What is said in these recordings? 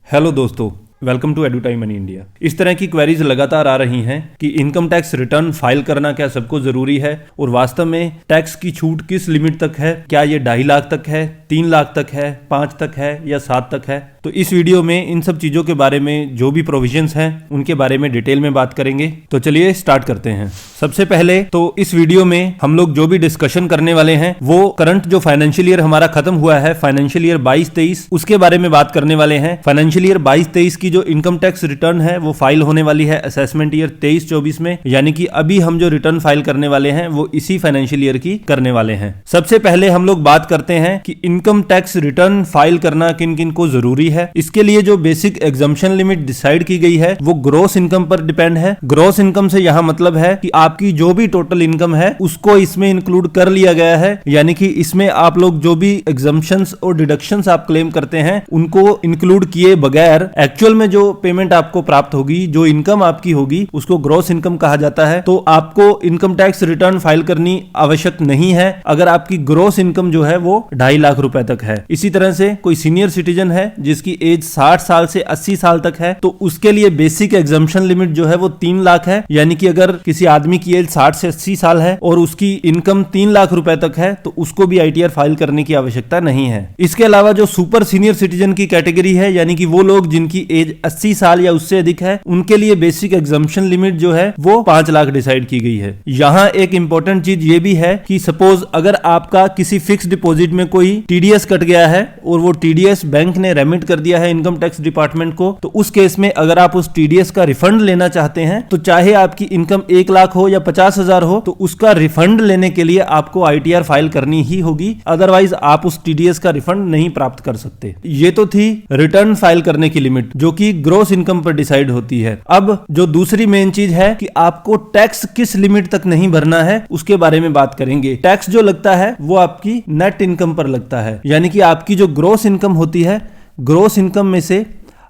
Hello दोस्तों, welcome to एडुटाइम money India. इस तरह की क्वेरीज लगातार आ रही हैं कि इनकम टैक्स रिटर्न फाइल करना क्या सबको जरूरी है और वास्तव में टैक्स की छूट किस लिमिट तक है, क्या ये 2.5 लाख तक है, 3 लाख तक है, 5 तक है या 7 तक है। तो इस वीडियो में इन सब चीजों के बारे में जो भी प्रोविजंस हैं उनके बारे में डिटेल में बात करेंगे। तो चलिए स्टार्ट करते हैं। सबसे पहले तो इस वीडियो में हम लोग जो भी डिस्कशन करने वाले हैं वो करंट जो फाइनेंशियल ईयर हमारा खत्म हुआ है, फाइनेंशियल ईयर 22-23, उसके बारे में बात करने वाले हैं। फाइनेंशियल ईयर 22-23 की जो इनकम टैक्स रिटर्न है वो फाइल होने वाली है असेसमेंट ईयर 23-24 में, यानी कि अभी हम जो रिटर्न फाइल करने वाले हैं वो इसी फाइनेंशियल ईयर की करने वाले हैं। सबसे पहले हम लोग बात करते हैं कि इनकम टैक्स रिटर्न फाइल करना किन किन को जरूरी है। इसके लिए जो बेसिक एग्जम्पशन लिमिट डिसाइड की गई है वो ग्रॉस इनकम पर डिपेंड है। ग्रॉस इनकम से यहां मतलब है कि आपकी जो भी टोटल इनकम है उसको इसमें इंक्लूड कर लिया गया है, यानी कि इसमें आप लोग जो भी एग्जम्पशंस और डिडक्शंस आप क्लेम करते हैं उनको इंक्लूड किए बगैर एक्चुअल में जो पेमेंट आपको प्राप्त होगी, जो इनकम आपकी होगी, उसको ग्रॉस इनकम कहा जाता है। तो आपको इनकम टैक्स रिटर्न फाइल करनी आवश्यक नहीं है अगर आपकी ग्रॉस इनकम जो है वो 2.5 लाख रुपए तक है। इसी तरह से कोई सीनियर सिटीजन है जिसकी एज 60 साल से 80 साल तक है तो उसके लिए बेसिक एग्जम्पशन लिमिट जो है वो 3 लाख है, यानी कि अगर किसी आदमी की एज 60 से 80 साल है और उसकी इनकम 3 लाख रुपए तक है तो उसको भी आईटीआर फाइल करने की आवश्यकता नहीं है। इसके अलावा जो सुपर सीनियर सिटीजन की कैटेगरी है, यानी कि वो लोग जिनकी एज 80 साल या उससे अधिक है, उनके लिए बेसिक एग्जम्पशन लिमिट जो है वो 5 लाख डिसाइड की गई है। यहां एक इंपॉर्टेंट चीज ये भी है कि सपोज अगर आपका किसी फिक्स डिपॉजिट में कोई टीडीएस कट गया है और वो टीडीएस बैंक ने रेमिट कर दिया है इनकम टैक्स डिपार्टमेंट को, तो उस केस में अगर आप उस टीडीएस का रिफंड लेना चाहते हैं तो चाहे आपकी इनकम 1 लाख हो या 50,000 हो तो उसका रिफंड लेने के लिए आपको आईटीआर फाइल करनी ही होगी, अदरवाइज आप उस टीडीएस का रिफंड नहीं प्राप्त कर सकते। ये तो थी रिटर्न फाइल करने की लिमिट जो कि ग्रॉस इनकम पर डिसाइड होती है। अब जो दूसरी मेन चीज है कि आपको टैक्स किस लिमिट तक नहीं भरना है उसके बारे में बात करेंगे। टैक्स जो लगता है वो आपकी नेट इनकम पर लगता है, यानी कि आपकी जो ग्रॉस इनकम होती है, ग्रॉस इनकम में से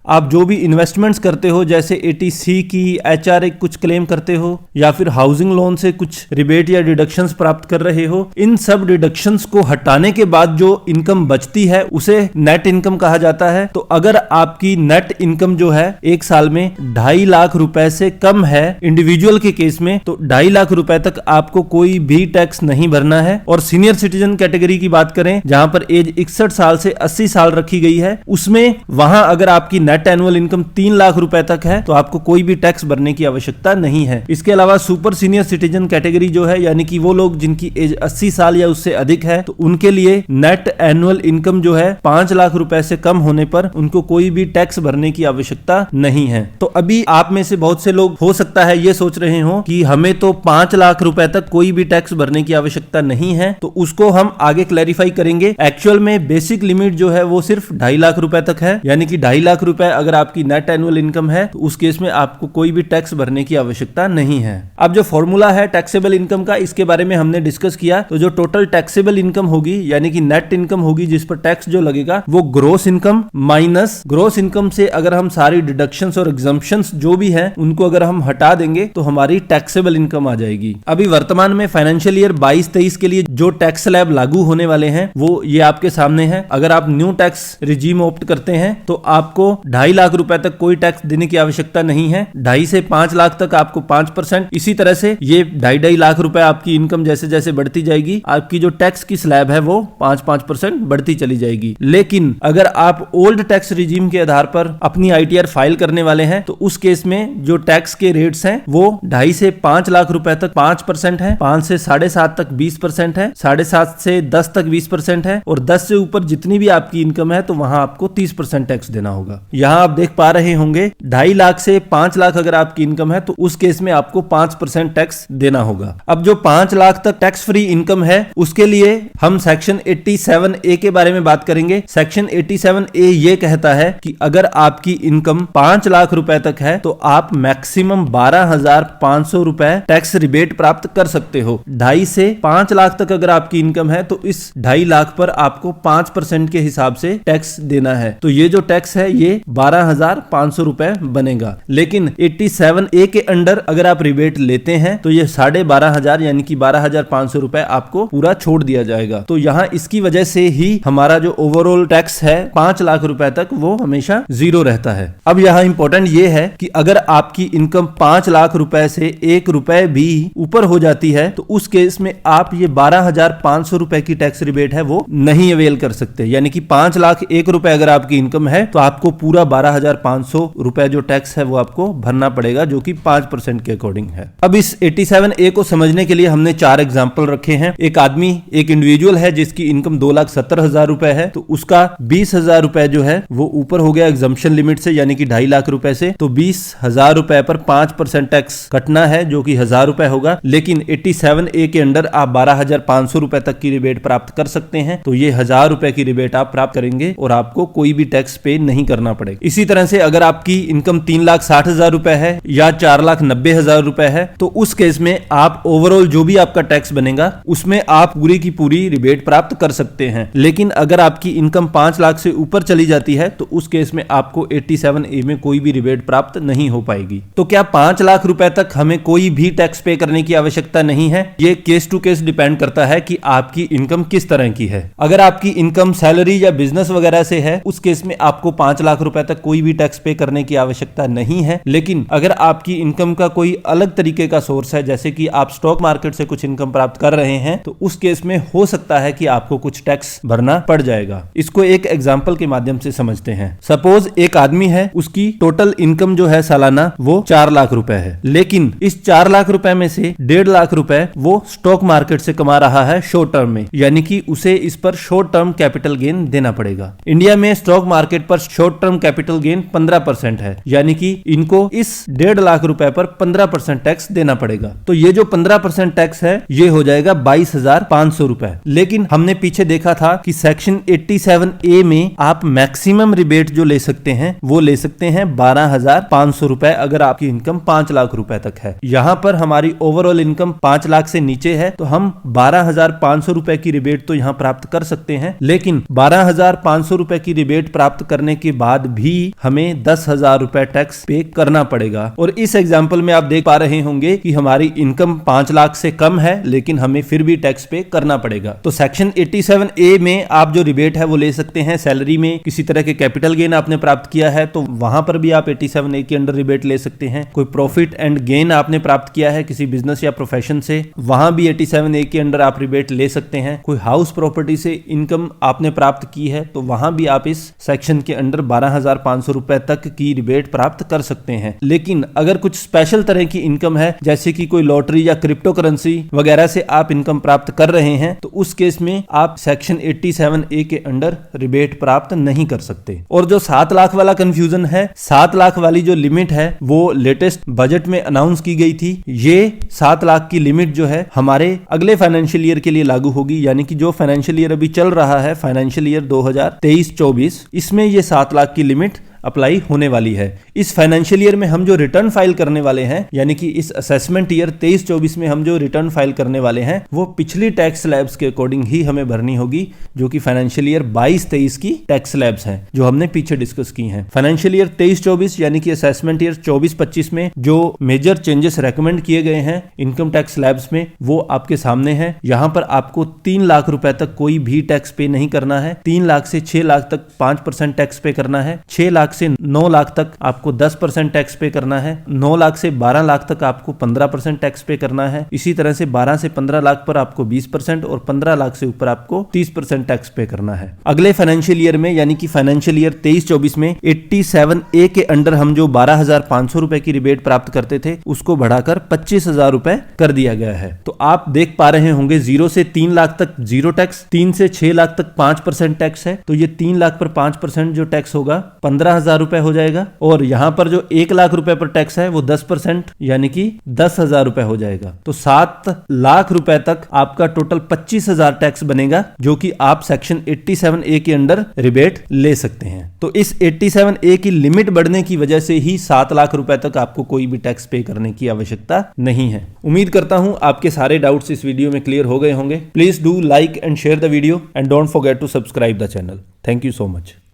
आप जो भी इन्वेस्टमेंट्स करते हो, जैसे एटीसी की, एचआरए कुछ क्लेम करते हो या फिर हाउसिंग लोन से कुछ रिबेट या डिडक्शंस प्राप्त कर रहे हो, इन सब डिडक्शंस को हटाने के बाद जो इनकम बचती है उसे नेट इनकम कहा जाता है। तो अगर आपकी नेट इनकम जो है एक साल में 2.5 लाख रुपए से कम है इंडिविजुअल के केस में, तो 2.5 लाख रुपए तक आपको कोई भी टैक्स नहीं भरना है। और सीनियर सिटीजन कैटेगरी की बात करें जहां पर एज 61 साल से 80 साल रखी गई है, उसमें वहां अगर आपकी नेट एनुअल इनकम 3 लाख रुपए तक है तो आपको कोई भी टैक्स भरने की आवश्यकता नहीं है। इसके अलावा सुपर सीनियर सिटीजन कैटेगरी जो है, यानी कि वो लोग जिनकी एज 80 साल या उससे अधिक है, तो उनके लिए नेट एनुअल इनकम जो है 5 लाख रुपए से कम होने पर उनको कोई भी टैक्स भरने की आवश्यकता नहीं है। तो अभी आप में से बहुत से लोग हो सकता है ये सोच रहे हो कि हमें तो 5 लाख रुपए तक कोई भी टैक्स भरने की आवश्यकता नहीं है, तो उसको हम आगे क्लैरिफाई करेंगे। एक्चुअल में बेसिक लिमिट जो है वो सिर्फ 2.5 लाख रुपए तक है, यानी कि 2.5 लाख रुपए अगर आपकी नेट एनुअल इनकम है तो उस केस में आपको कोई भी टैक्स भरने की आवश्यकता नहीं है। अब जो फॉर्मूला है टैक्सेबल इनकम का, इसके बारे में हमने डिस्कस किया। तो जो टोटल टैक्सेबल इनकम होगी, यानी कि नेट इनकम होगी जिस पर टैक्स जो लगेगा, वो gross income minus gross income से अगर हम सारी डिडक्शंस और एग्जम्पशंस जो भी है उनको अगर हम हटा देंगे तो हमारी टैक्सेबल इनकम आ जाएगी। अभी वर्तमान में फाइनेंशियल ईयर 22-23 के लिए जो टैक्स स्लैब लागू होने वाले हैं वो ये आपके सामने है। अगर आप न्यू टैक्स रिजीम ऑप्ट करते हैं तो आपको 2.5 लाख रुपए तक कोई टैक्स देने की आवश्यकता नहीं है। 2.5 से 5 लाख तक आपको 5%, इसी तरह से ये 2.5 लाख रुपए आपकी इनकम जैसे जैसे बढ़ती जाएगी आपकी जो टैक्स की स्लैब है वो 5% बढ़ती चली जाएगी। लेकिन अगर आप ओल्ड टैक्स रिजीम के आधार पर अपनी आईटीआर फाइल करने वाले हैं तो उस केस में जो टैक्स के रेट्स हैं वो 2.5 से 5 लाख रुपए तक 5% है, 5 से 7.5 तक 20% है, 7.5 से 10 तक 20% है और 10 से ऊपर जितनी भी आपकी इनकम है तो वहां आपको 30% टैक्स देना होगा। यहां आप देख पा रहे होंगे 2.5 लाख से 5 लाख अगर आपकी इनकम है तो उस केस में आपको 5% टैक्स देना होगा। अब जो 5 लाख तक टैक्स फ्री इनकम है उसके लिए हम सेक्शन 87A के बारे में बात करेंगे। सेक्शन 87A ये कहता है कि अगर आपकी इनकम 5 लाख रुपए तक है तो आप मैक्सिमम 12,500 रुपए टैक्स रिबेट प्राप्त कर सकते हो। 2.5 से 5 लाख तक अगर आपकी इनकम है तो इस 2.5 लाख पर आपको 5% के हिसाब से टैक्स देना है। तो ये जो टैक्स है ये 12,500 रुपए बनेगा। लेकिन 87A के अंडर अगर आप रिबेट लेते हैं तो ये 12,500 यानी कि 12,500 रुपए आपको पूरा छोड़ दिया जाएगा। तो यहाँ इसकी वजह से ही हमारा जो ओवरऑल टैक्स है 5 लाख रुपए तक वो हमेशा जीरो रहता है। अब यहाँ इंपॉर्टेंट ये है कि अगर आपकी इनकम 5 लाख रुपए से 1 रुपए भी ऊपर हो जाती है तो उस केस में आप ये 12,500 रुपए की टैक्स रिबेट है वो नहीं अवेल कर सकते। यानी कि 5 लाख 1 रुपए अगर आपकी इनकम है तो आपको पूरा 12,500 रुपए जो टैक्स है वो आपको भरना पड़ेगा, जो कि 5% के अकॉर्डिंग है। अब इस 87A को समझने के लिए हमने 4 एग्जाम्पल रखे हैं। एक आदमी, एक इंडिविजुअल है जिसकी इनकम 2,70,000 रुपए है, तो उसका 20,000 रुपए जो है वो ऊपर हो गया एग्जम्पशन लिमिट से, यानी कि 2.5 लाख रुपए से। तो 20,000 रुपए पर 5% टैक्स कटना है, जो कि 1,000 रुपए होगा। लेकिन 87A के अंडर आप 12,500 रुपए तक की रिबेट प्राप्त कर सकते हैं। तो ये 1,000 रुपए की रिबेट आप प्राप्त करेंगे और आपको कोई भी टैक्स पे नहीं करना पड़ेगा। इसी तरह से अगर आपकी इनकम 3,60,000 रुपए है या 4,90,000 रुपए है तो उस केस में आप ओवरऑल जो भी आपका टैक्स बनेगा उसमें आप पूरी की पूरी रिबेट प्राप्त कर सकते हैं। लेकिन अगर आपकी इनकम 5 लाख से ऊपर चली जाती है तो उस केस में आपको 87A में कोई भी रिबेट प्राप्त नहीं हो पाएगी। तो क्या 5 लाख रुपए तक हमें कोई भी टैक्स पे करने की आवश्यकता नहीं है? ये केस टू केस डिपेंड करता है कि आपकी इनकम किस तरह की है। अगर आपकी इनकम सैलरी या बिजनेस वगैरह से है उस केस में आपको 5 लाख रुपए तक कोई भी टैक्स पे करने की आवश्यकता नहीं है। लेकिन अगर आपकी इनकम का कोई अलग तरीके का सोर्स है, जैसे कि आप स्टॉक मार्केट से कुछ इनकम प्राप्त कर रहे हैं, तो उस केस में हो सकता है कि आपको कुछ टैक्स भरना पड़ जाएगा। इसको एक एग्जांपल के माध्यम से समझते हैं। सपोज एक आदमी है, उसकी टोटल इनकम जो है सालाना वो 4 लाख रुपए है, लेकिन इस 4 लाख रुपए में से 1.5 लाख रुपए वो स्टॉक मार्केट से कमा रहा है शॉर्ट टर्म में, यानी कि उसे इस पर शॉर्ट टर्म कैपिटल गेन देना पड़ेगा। इंडिया में स्टॉक मार्केट पर शॉर्ट टर्म कैपिटल गेन 15% है, यानी कि इनको इस 1.5 लाख रुपए पर 15% टैक्स देना पड़ेगा। तो ये जो 15% टैक्स है ये हो जाएगा 22,500 रुपए। लेकिन हमने पीछे देखा था कि सेक्शन 87A में आप मैक्सिमम रिबेट जो ले सकते हैं वो ले सकते हैं 12,500 रुपए अगर आपकी इनकम 5 लाख रुपए तक है। यहां पर हमारी ओवरऑल इनकम 5 लाख से नीचे है तो हम 12,500 रुपए की रिबेट तो यहां प्राप्त कर सकते हैं। लेकिन 12,500 रुपए की रिबेट प्राप्त करने के बाद भी हमें 10,000 रुपए टैक्स पे करना पड़ेगा। और इस एग्जाम्पल में आप देख पा रहे होंगे कि हमारी इनकम 5 लाख से कम है लेकिन हमें फिर भी टैक्स पे करना पड़ेगा। तो सेक्शन 87A में आप जो रिबेट है वो ले सकते हैं। सैलरी में किसी तरह के कैपिटल गेन आपने प्राप्त किया है तो वहां पर भी आप 87A के अंडर रिबेट ले सकते हैं। कोई प्रॉफिट एंड गेन आपने प्राप्त किया है किसी बिजनेस या प्रोफेशन से, वहां भी 87A के अंडर आप रिबेट ले सकते हैं। कोई हाउस प्रॉपर्टी से इनकम आपने प्राप्त की है तो वहां भी आप इस सेक्शन के अंडर 12,500 रुपए तक की रिबेट प्राप्त कर सकते हैं। लेकिन अगर कुछ स्पेशल तरह की इनकम है, जैसे कि कोई लॉटरी या क्रिप्टो करेंसी वगैरह से आप इनकम प्राप्त कर रहे हैं, तो उस केस में आप सेक्शन 87A के अंडर रिबेट प्राप्त नहीं कर सकते। और जो 7 लाख वाला कंफ्यूजन है, 7 लाख वाली जो लिमिट है वो लेटेस्ट बजट में अनाउंस की गई थी। ये 7 लाख की लिमिट जो है हमारे अगले फाइनेंशियल ईयर के लिए लागू होगी, यानी कि जो फाइनेंशियल ईयर अभी चल रहा है, फाइनेंशियल ईयर 2023-24, इसमें ये 7 लाख की लिमिट अप्लाई होने वाली है। इस फाइनेंशियल ईयर में हम जो रिटर्न फाइल करने वाले हैं, यानी कि इस असेसमेंट ईयर 23-24 में हम जो रिटर्न फाइल करने वाले हैं वो पिछली टैक्स स्लैब्स के अकॉर्डिंग ही हमें भरनी होगी, जो कि फाइनेंशियल ईयर 22-23 की टैक्स स्लैब्स हैं जो हमने पीछे डिस्कस की हैं। फाइनेंशियल ईयर 23-24 यानी कि असेसमेंट ईयर 24-25 में जो मेजर चेंजेस रेकमेंड किए गए हैं इनकम टैक्स स्लैब्स में वो आपके सामने है। यहां पर आपको 3 लाख रुपए तक कोई भी टैक्स पे नहीं करना है। 3 लाख से 6 लाख तक 5% टैक्स पे करना है। 6 लाख से 9 लाख तक आपको 10% टैक्स पे करना है। 9 लाख से 12 लाख तक आपको 15% टैक्स पे करना है। इसी तरह से 12 से 15 लाख पर आपको 20% और 15 लाख से ऊपर आपको 30% टैक्स पे करना है। अगले फाइनेंशियल ईयर में यानी कि फाइनेंशियल ईयर 23-24 में 87A के अंडर हम जो 12,500 रुपए की रिबेट प्राप्त करते थे उसको बढ़ाकर 25,000 रुपए कर दिया गया है। तो आप देख पा रहे होंगे 0 से 3 लाख तक 0 टैक्स, 3 से 6 लाख तक 5% टैक्स है। तो ये 3 लाख पर 5% जो टैक्स होगा 15,000 रुपए हो जाएगा। और यहां पर जो 1 लाख रुपए पर टैक्स है वो 10% यानी कि 10,000 रुपए हो जाएगा। तो 7 लाख रुपए तक आपका टोटल 25,000 टैक्स बनेगा, जो कि आप सेक्शन 87A के अंडर रिबेट ले सकते हैं। तो इस 87A की लिमिट बढ़ने की वजह से ही 7 लाख रुपए तक आपको कोई भी टैक्स पे करने की आवश्यकता नहीं है। उम्मीद करता हूं आपके सारे डाउट्स इस वीडियो में क्लियर हो गए होंगे। Please do like and share the video and don't forget to subscribe the channel. Thank you so much.